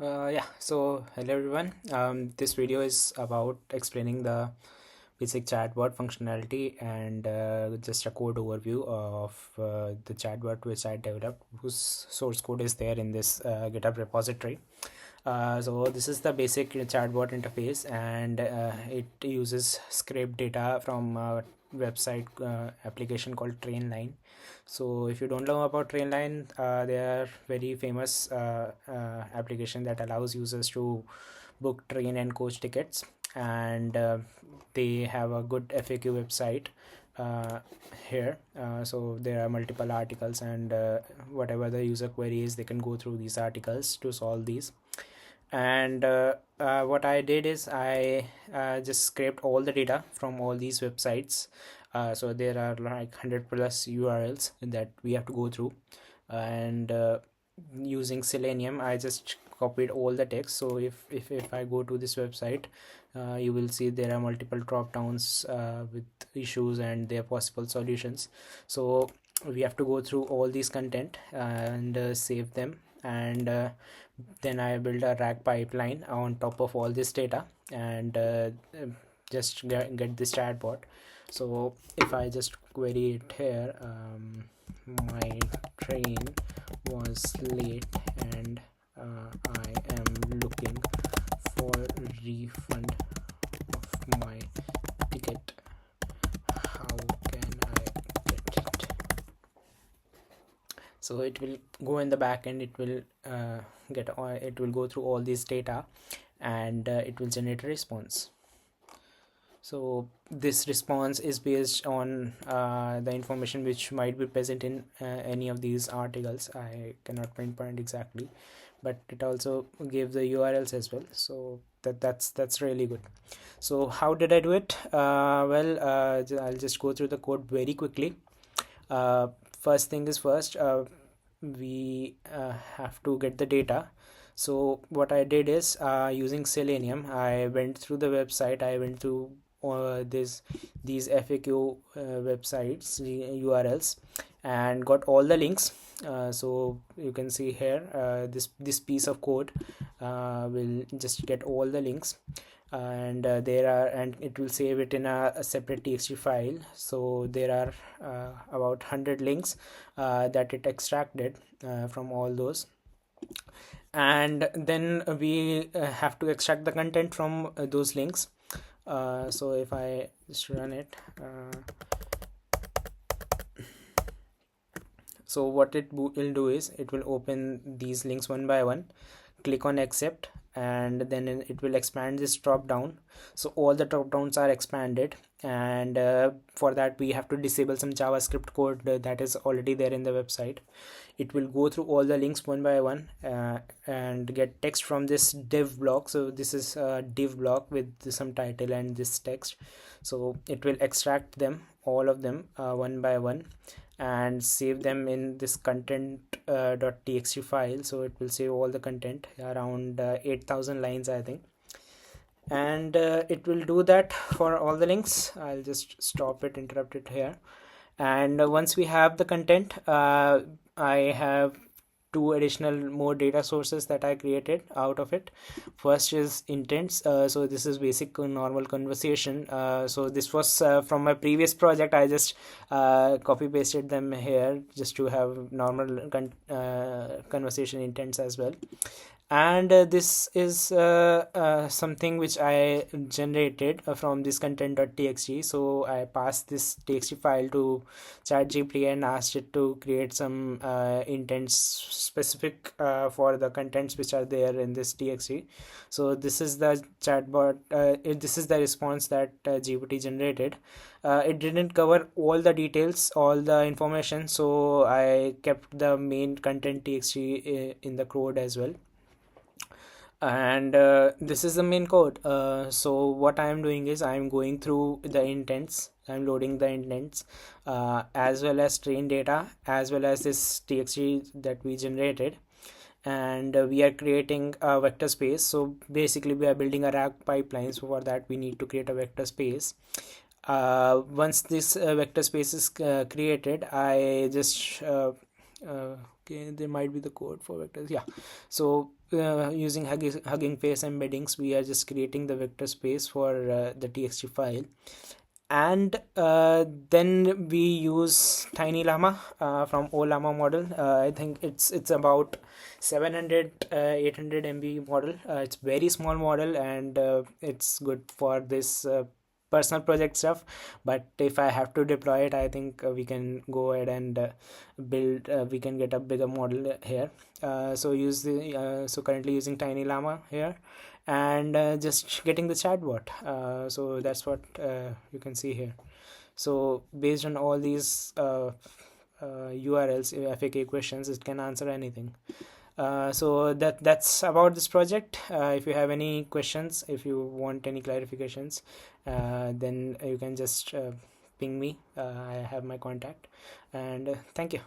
So hello everyone. This video is about explaining the basic chatbot functionality and just a code overview of the chatbot which I developed, whose source code is there in this GitHub repository. So this is the basic chatbot interface, and it uses scraped data from a website application called Trainline. So if you don't know about Trainline, they are very famous application that allows users to book train and coach tickets, and they have a good FAQ website uh, here. So there are multiple articles, and whatever the user query is, they can go through these articles to solve these. And what I did is I just scraped all the data from all these websites. So there are like 100 plus URLs that we have to go through, and using Selenium I just copied all the text. So if I go to this website, you will see there are multiple drop downs with issues and their possible solutions. So we have to go through all these content and save them, and then I build a RAG pipeline on top of all this data, and just get this chatbot. So if I just query it here, my train was late and I am looking for refund of my ticket. How can I get it? So it will go in the back end, it will it will go through all this data, and it will generate a response. So this response is based on the information which might be present in any of these articles. I cannot pinpoint exactly, but it also gave the URLs as well. So that's really good. So how did I do it? I'll just go through the code very quickly. First thing is first, we have to get the data. So what I did is, using Selenium, I went through the website. I went through these FAQ websites, the URLs, and got all the links. So you can see here, this piece of code will just get all the links, and and it will save it in a separate txt file. So there are about 100 links that it extracted from all those, and then we have to extract the content from those links. So if I just run it, so what it will do is it will open these links one by one, click on accept, and then it will expand this drop down. So all the drop downs are expanded, and for that we have to disable some JavaScript code that is already there in the website. It will go through all the links one by one and get text from this div block. So this is a div block with some title and this text. So it will extract them, all of them, one by one, and save them in this content.txt file. So it will save all the content, around 8,000 lines I think, and it will do that for all the links. I'll just stop it, interrupt it here. And once we have the content, I have two additional more data sources that I created out of it. First is intents. So this is basic normal conversation. So this was from my previous project. I just copy pasted them here just to have normal conversation intents as well. And this is something which I generated from this content.txt. So I passed this txt file to ChatGPT and asked it to create some intents specific for the contents which are there in this txt. So this is the chatbot. This is the response that GPT generated. It didn't cover all the details, all the information, so I kept the main content txt in the code as well. And this is the main code. So what I am doing is I am going through the intents. I'm loading the intents as well as train data, as well as this txt that we generated, and we are creating a vector space. So basically we are building a RAG pipeline. So for that we need to create a vector space. Once this vector space is created, I just Okay, there might be the code for vectors. Yeah, so using Hugging Face embeddings, we are just creating the vector space for the txt file, and then we use tiny llama from Ollama model. I think it's about 700 800 MB model. It's very small model, and it's good for this personal project stuff. But if I have to deploy it, I think we can go ahead and build we can get a bigger model here. So currently using tiny llama here, and just getting the chatbot. So that's what you can see here. So based on all these URLs, FAQ questions, it can answer anything. So that's about this project. If you have any questions, if you want any clarifications, then you can just ping me. I have my contact, and thank you.